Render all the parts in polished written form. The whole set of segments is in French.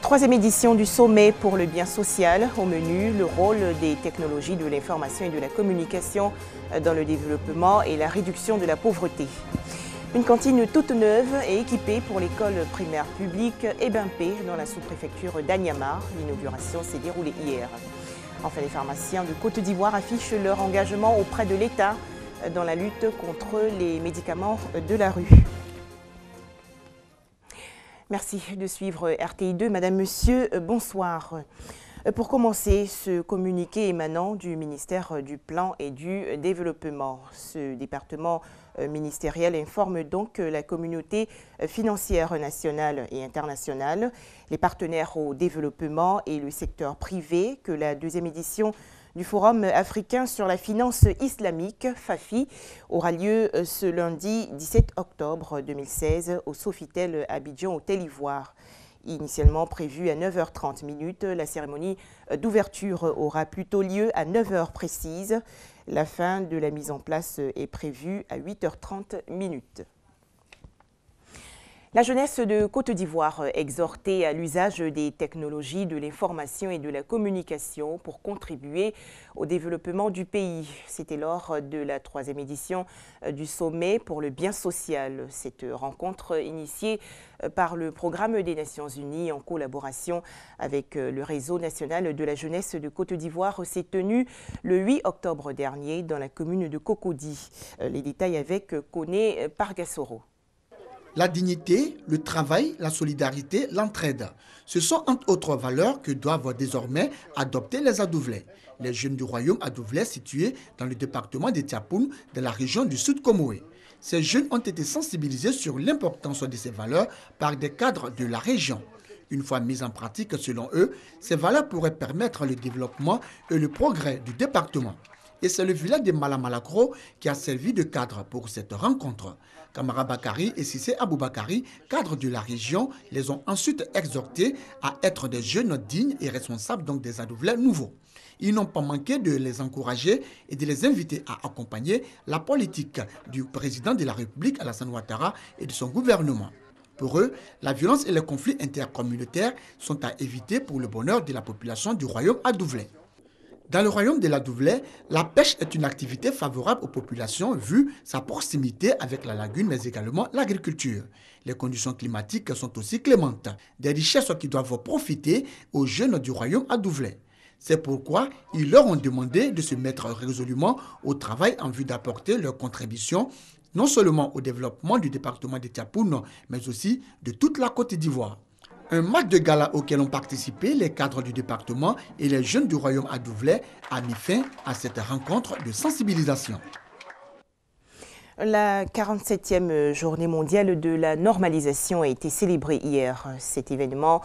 Troisième édition du sommet pour le bien social. Au menu, le rôle des technologies de l'information et de la communication dans le développement et la réduction de la pauvreté. Une cantine toute neuve et équipée pour l'école primaire publique Ebimpé dans la sous-préfecture d'Anyamar. L'inauguration s'est déroulée hier. Enfin, les pharmaciens de Côte d'Ivoire affichent leur engagement auprès de l'État dans la lutte contre les médicaments de la rue. Merci de suivre RTI2. Madame, Monsieur, bonsoir. Pour commencer, ce communiqué émanant du ministère du Plan et du Développement. Ce département ministériel informe donc la communauté financière nationale et internationale, les partenaires au développement et le secteur privé que la deuxième édition du Forum africain sur la finance islamique, FAFI, aura lieu ce lundi 17 octobre 2016 au Sofitel Abidjan, Hôtel Ivoire. Initialement prévue à 9h30, la cérémonie d'ouverture aura plutôt lieu à 9h précises. La fin de la mise en place est prévue à 8h30. La jeunesse de Côte d'Ivoire exhortée à l'usage des technologies de l'information et de la communication pour contribuer au développement du pays. C'était lors de la troisième édition du sommet pour le bien social. Cette rencontre initiée par le Programme des Nations Unies en collaboration avec le Réseau national de la jeunesse de Côte d'Ivoire s'est tenue le 8 octobre dernier dans la commune de Cocody. Les détails avec Koné Pargassoro. La dignité, le travail, la solidarité, l'entraide. Ce sont entre autres valeurs que doivent désormais adopter les Adouvlais. Les jeunes du royaume Adouvlais situés dans le département de Tiapoun, de la région du Sud Comoé. Ces jeunes ont été sensibilisés sur l'importance de ces valeurs par des cadres de la région. Une fois mises en pratique, selon eux, ces valeurs pourraient permettre le développement et le progrès du département. Et c'est le village de Malamalakro qui a servi de cadre pour cette rencontre. Kamara Bakari et Sissé Aboubakari, cadres de la région, les ont ensuite exhortés à être des jeunes dignes et responsables, donc des Adouvlais nouveaux. Ils n'ont pas manqué de les encourager et de les inviter à accompagner la politique du président de la République, Alassane Ouattara, et de son gouvernement. Pour eux, la violence et les conflits intercommunautaires sont à éviter pour le bonheur de la population du royaume Adouvlais. Dans le royaume de l'Adouvlais, la pêche est une activité favorable aux populations vu sa proximité avec la lagune, mais également l'agriculture. Les conditions climatiques sont aussi clémentes, des richesses qui doivent profiter aux jeunes du royaume Adouvlais. C'est pourquoi ils leur ont demandé de se mettre résolument au travail en vue d'apporter leur contribution non seulement au développement du département de Tiapoun, mais aussi de toute la Côte d'Ivoire. Un match de gala auquel ont participé les cadres du département et les jeunes du royaume Adouvlais a mis fin à cette rencontre de sensibilisation. La 47e journée mondiale de la normalisation a été célébrée hier. Cet événement,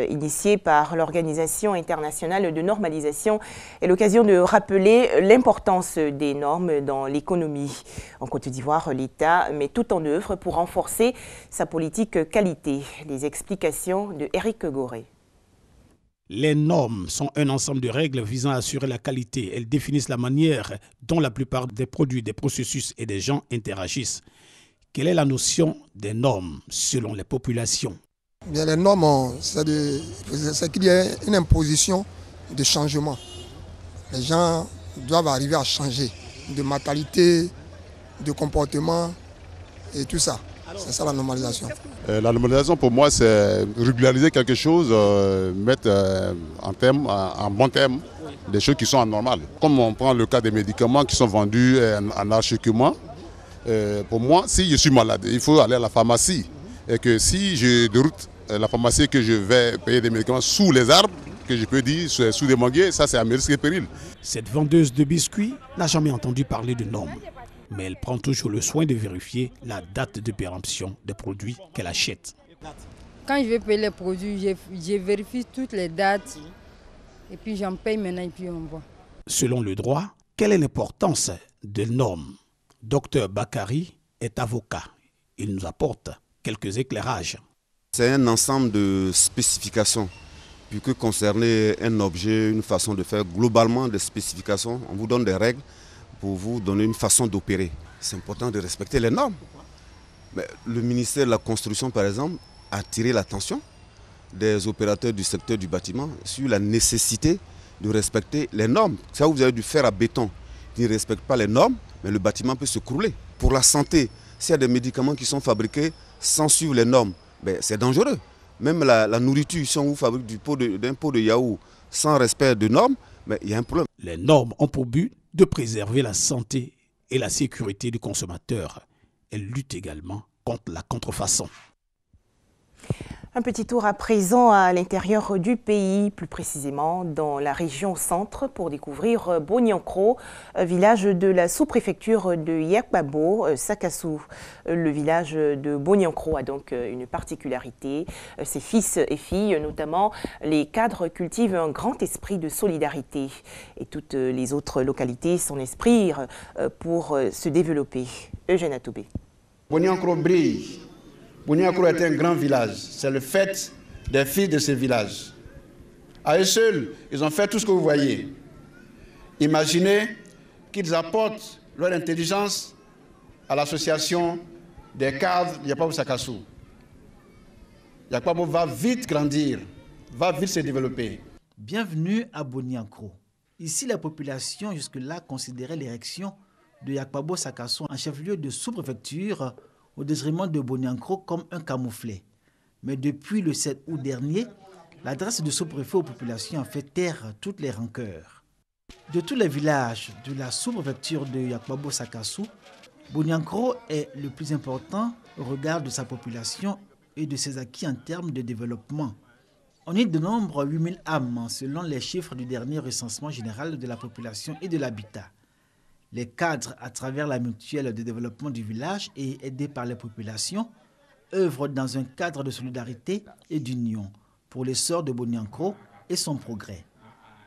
initié par l'Organisation internationale de normalisation, est l'occasion de rappeler l'importance des normes dans l'économie. En Côte d'Ivoire, l'État met tout en œuvre pour renforcer sa politique qualité. Les explications de Éric Goré. Les normes sont un ensemble de règles visant à assurer la qualité. Elles définissent la manière dont la plupart des produits, des processus et des gens interagissent. Quelle est la notion des normes selon les populations? Bien, les normes, c'est qu'il y a une imposition de changement. Les gens doivent arriver à changer de mentalité, de comportement et tout ça. C'est ça la normalisation. La normalisation pour moi c'est régulariser quelque chose, mettre en bon terme des choses qui sont anormales. Comme on prend le cas des médicaments qui sont vendus en archiquement, pour moi si je suis malade, il faut aller à la pharmacie. Et que si je déroute la pharmacie que je vais payer des médicaments sous les arbres, que je peux dire sous des manguiers, ça c'est un risque et péril. Cette vendeuse de biscuits n'a jamais entendu parler de normes. Mais elle prend toujours le soin de vérifier la date de péremption des produits qu'elle achète. Quand je vais payer les produits, je vérifie toutes les dates et puis j'en paye maintenant et puis on voit. Selon le droit, quelle est l'importance des normes? Docteur Bakari est avocat. Il nous apporte quelques éclairages. C'est un ensemble de spécifications. Puisque concerner un objet, une façon de faire, globalement des spécifications, on vous donne des règles pour vous donner une façon d'opérer. C'est important de respecter les normes. Mais le ministère de la Construction, par exemple, a attiré l'attention des opérateurs du secteur du bâtiment sur la nécessité de respecter les normes. Ça, vous avez du fer à béton qui ne respecte pas les normes, mais le bâtiment peut se crouler. Pour la santé, s'il y a des médicaments qui sont fabriqués sans suivre les normes, c'est dangereux. Même la nourriture, si on vous fabrique d'un pot de yaourt sans respect de normes, il y a un problème. Les normes ont pour but de préserver la santé et la sécurité du consommateur. Elles luttent également contre la contrefaçon. Un petit tour à présent à l'intérieur du pays, plus précisément dans la région centre, pour découvrir Boniankro, village de la sous-préfecture de Yakbabo, Sakassou. Le village de Boniankro a donc une particularité. Ses fils et filles, notamment les cadres, cultivent un grand esprit de solidarité. Et toutes les autres localités s'en inspirent pour se développer. Eugène Atoubé. Boniankro brille. Boniankro est un grand village. C'est le fait des filles de ce village. À eux seuls, ils ont fait tout ce que vous voyez. Imaginez qu'ils apportent leur intelligence à l'association des cadres de Yakbabo Sakassou. Yakbabo va vite grandir, va vite se développer. Bienvenue à Boniankro. Ici, la population jusque-là considérait l'érection de Yakbabo Sakassou en chef-lieu de sous-préfecture au détriment de Boniankro comme un camouflet. Mais depuis le 7 août dernier, l'adresse de sous-préfet aux populations a fait taire toutes les rancœurs. De tous les villages de la sous-préfecture de Yakbabo Sakassou, Boniankro est le plus important au regard de sa population et de ses acquis en termes de développement. On y dénombre 8000 âmes selon les chiffres du dernier recensement général de la population et de l'habitat. Les cadres, à travers la mutuelle de développement du village et aidés par les populations, œuvrent dans un cadre de solidarité et d'union pour l'essor de Boniankro et son progrès.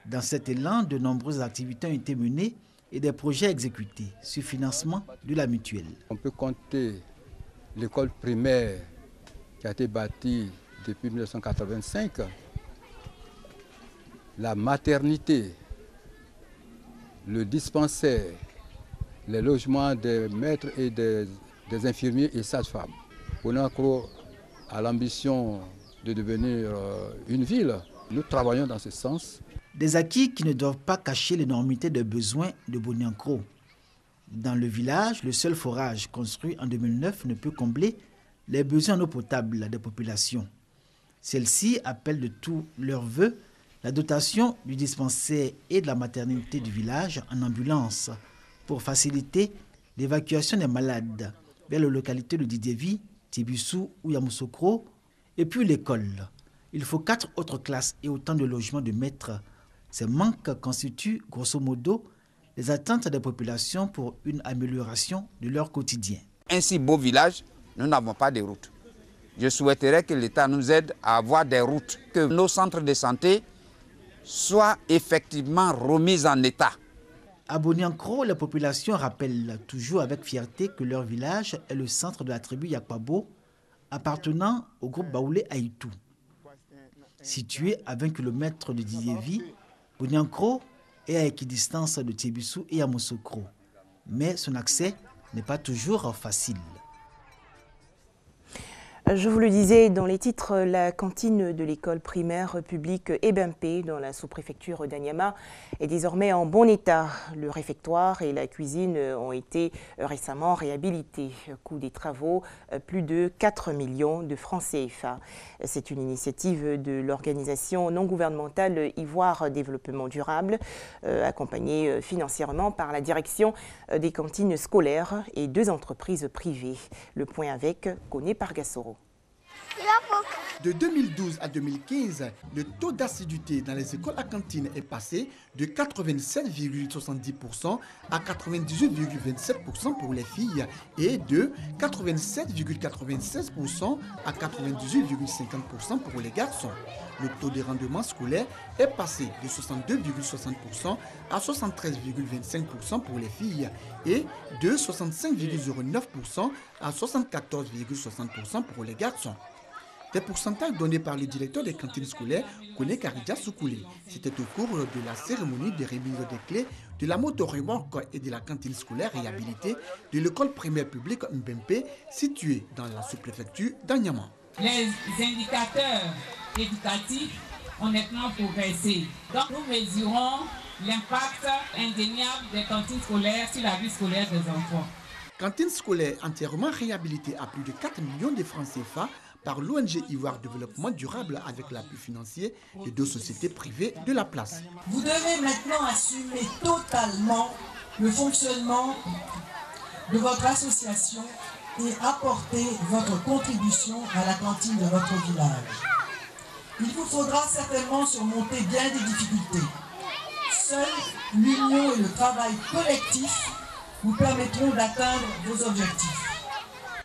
Dans cet élan, de nombreuses activités ont été menées et des projets exécutés sur financement de la mutuelle. On peut compter l'école primaire qui a été bâtie depuis 1985, la maternité, le dispensaire, les logements des maîtres et des infirmiers et sages-femmes. Boniankro a l'ambition de devenir une ville. Nous travaillons dans ce sens. Des acquis qui ne doivent pas cacher l'énormité des besoins de Boniankro. Dans le village, le seul forage construit en 2009 ne peut combler les besoins en eau potable des populations. Celles-ci appellent de tous leurs vœux la dotation du dispensaire et de la maternité du village en ambulance pour faciliter l'évacuation des malades vers les localités de Didievi, Tibissou ou Yamoussoukro, et puis l'école. Il faut 4 autres classes et autant de logements de maîtres. Ces manques constituent, grosso modo, les attentes des populations pour une amélioration de leur quotidien. Un si beau village, nous n'avons pas de routes. Je souhaiterais que l'État nous aide à avoir des routes, que nos centres de santé soient effectivement remis en état. À Boniankro, la population rappelle toujours avec fierté que leur village est le centre de la tribu Yakbabo, appartenant au groupe Baoulé Haïtou. Situé à 20 km de Didievi, Boniankro est à équidistance de Tibissou et Yamoussoukro. Mais son accès n'est pas toujours facile. Je vous le disais dans les titres, la cantine de l'école primaire publique Ebempe dans la sous-préfecture d'Anyama est désormais en bon état. Le réfectoire et la cuisine ont été récemment réhabilités. Coût des travaux, plus de 4 millions de francs CFA. C'est une initiative de l'organisation non gouvernementale Ivoire Développement Durable, accompagnée financièrement par la direction des cantines scolaires et 2 entreprises privées. Le point avec Koné Pargassoro. De 2012 à 2015, le taux d'assiduité dans les écoles à cantine est passé de 87,70% à 98,27% pour les filles et de 87,96% à 98,50% pour les garçons. Le taux de rendement scolaire est passé de 62,60% à 73,25% pour les filles et de 65,09% à 74,60% pour les garçons. Des pourcentages donnés par le directeur des cantines scolaires, Koné Karidja Soukoulé. C'était au cours de la cérémonie de remise des clés de la moto-remorque et de la cantine scolaire réhabilitée de l'école primaire publique Mbempe, située dans la sous-préfecture d'Anyama. Les indicateurs éducatif ont nettement progressé. Donc nous mesurons l'impact indéniable des cantines scolaires sur la vie scolaire des enfants. Cantines scolaires entièrement réhabilitées à plus de 4 millions de francs CFA par l'ONG Ivoire Développement Durable avec l'appui financier de 2 sociétés privées de la place. Vous devez maintenant assumer totalement le fonctionnement de votre association et apporter votre contribution à la cantine de votre village. Il vous faudra certainement surmonter bien des difficultés. Seule l'union et le travail collectif vous permettront d'atteindre vos objectifs.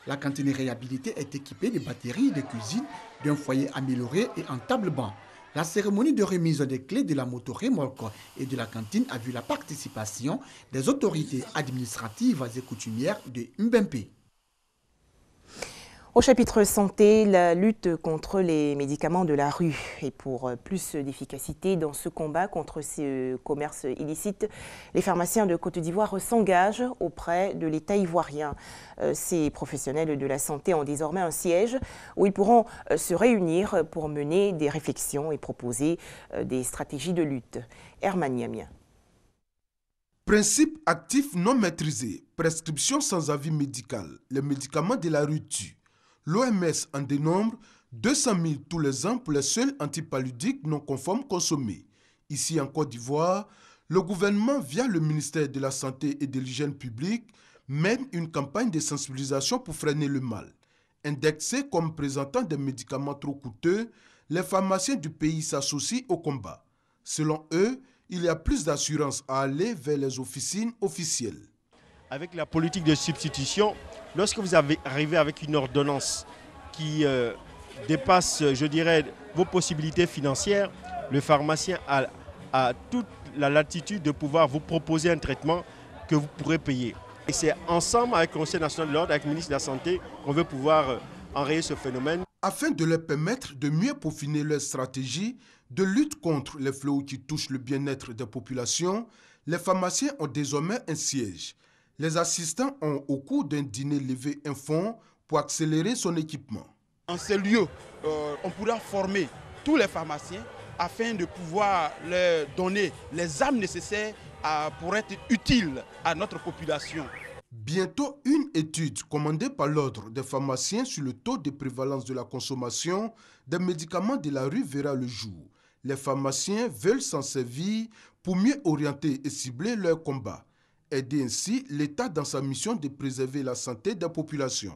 La cantine réhabilitée est équipée de batteries de cuisine, d'un foyer amélioré et en table-banc. La cérémonie de remise des clés de la moto-remorque et de la cantine a vu la participation des autorités administratives et coutumières de Mbempe. Au chapitre santé, la lutte contre les médicaments de la rue. Et pour plus d'efficacité dans ce combat contre ce commerce illicite, les pharmaciens de Côte d'Ivoire s'engagent auprès de l'État ivoirien. Ces professionnels de la santé ont désormais un siège où ils pourront se réunir pour mener des réflexions et proposer des stratégies de lutte. Herman Niamien. Principe actif non maîtrisé, prescription sans avis médical, les médicaments de la rue tuent. L'OMS en dénombre 200 000 tous les ans pour les seuls antipaludiques non conformes consommés. Ici en Côte d'Ivoire, le gouvernement, via le ministère de la Santé et de l'Hygiène publique, mène une campagne de sensibilisation pour freiner le mal. Indexés comme présentant des médicaments trop coûteux, les pharmaciens du pays s'associent au combat. Selon eux, il y a plus d'assurance à aller vers les officines officielles. Avec la politique de substitution, lorsque vous arrivez avec une ordonnance qui dépasse, je dirais, vos possibilités financières, le pharmacien a toute la latitude de pouvoir vous proposer un traitement que vous pourrez payer. Et c'est ensemble avec le Conseil national de l'ordre, avec le ministre de la Santé, qu'on veut pouvoir enrayer ce phénomène. Afin de leur permettre de mieux peaufiner leur stratégie de lutte contre les fléaux qui touchent le bien-être des populations, les pharmaciens ont désormais un siège. Les assistants ont, au cours d'un dîner, levé un fonds pour accélérer son équipement. En ce lieu, on pourra former tous les pharmaciens afin de pouvoir leur donner les armes nécessaires pour être utiles à notre population. Bientôt, une étude commandée par l'Ordre des pharmaciens sur le taux de prévalence de la consommation des médicaments de la rue verra le jour. Les pharmaciens veulent s'en servir pour mieux orienter et cibler leur combat. Aider ainsi l'État dans sa mission de préserver la santé des populations.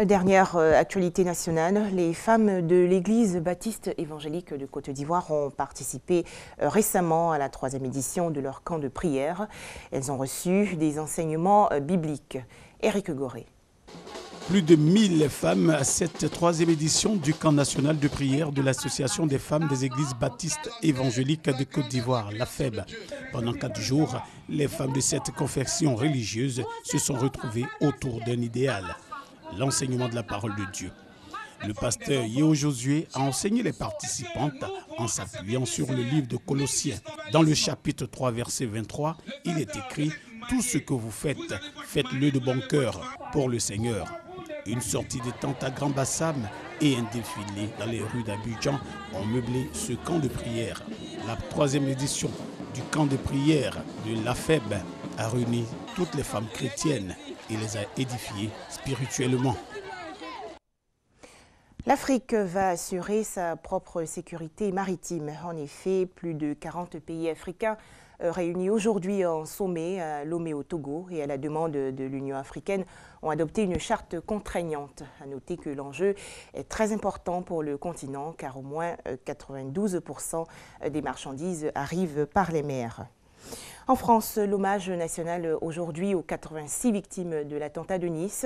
Dernière actualité nationale, les femmes de l'Église baptiste évangélique de Côte d'Ivoire ont participé récemment à la 3e édition de leur camp de prière. Elles ont reçu des enseignements bibliques. Éric Goré. Plus de 1000 femmes à cette 3e édition du camp national de prière de l'Association des femmes des églises baptistes évangéliques de Côte d'Ivoire, la FEB. Pendant 4 jours, les femmes de cette confession religieuse se sont retrouvées autour d'un idéal, l'enseignement de la parole de Dieu. Le pasteur Yeo Josué a enseigné les participantes en s'appuyant sur le livre de Colossiens. Dans le chapitre 3, verset 23, il est écrit « Tout ce que vous faites, faites-le de bon cœur pour le Seigneur ». Une sortie de tente à Grand Bassam et un défilé dans les rues d'Abidjan ont meublé ce camp de prière. La 3e édition du camp de prière de la FEB a réuni toutes les femmes chrétiennes et les a édifiées spirituellement. L'Afrique va assurer sa propre sécurité maritime. En effet, plus de 40 pays africains réunis aujourd'hui en sommet à Lomé au Togo et à la demande de l'Union africaine ont adopté une charte contraignante. À noter que l'enjeu est très important pour le continent car au moins 92% des marchandises arrivent par les mers. En France, l'hommage national aujourd'hui aux 86 victimes de l'attentat de Nice.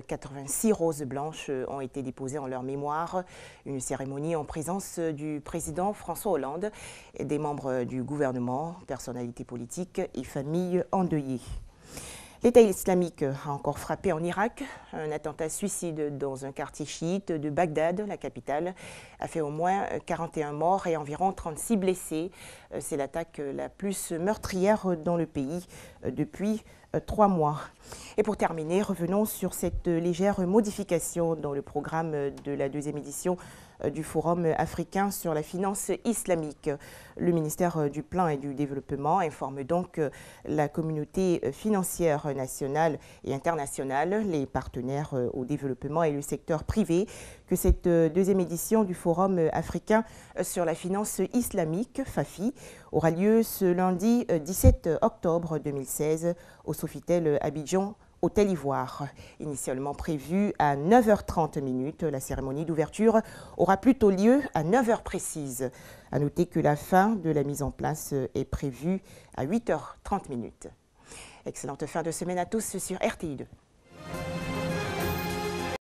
86 roses blanches ont été déposées en leur mémoire. Une cérémonie en présence du président François Hollande et des membres du gouvernement, personnalités politiques et familles endeuillées. L'État islamique a encore frappé en Irak. Un attentat suicide dans un quartier chiite de Bagdad, la capitale, a fait au moins 41 morts et environ 36 blessés. C'est l'attaque la plus meurtrière dans le pays depuis 3 mois. Et pour terminer, revenons sur cette légère modification dans le programme de la 2e édition du Forum africain sur la finance islamique. Le ministère du Plan et du Développement informe donc la communauté financière nationale et internationale, les partenaires au développement et le secteur privé que cette 2e édition du Forum africain sur la finance islamique, FAFI, aura lieu ce lundi 17 octobre 2016 au Sofitel Abidjan, Hôtel Ivoire. Initialement prévue à 9h30, la cérémonie d'ouverture aura plutôt lieu à 9h précises. À noter que la fin de la mise en place est prévue à 8h30. Excellente fin de semaine à tous sur RTI2.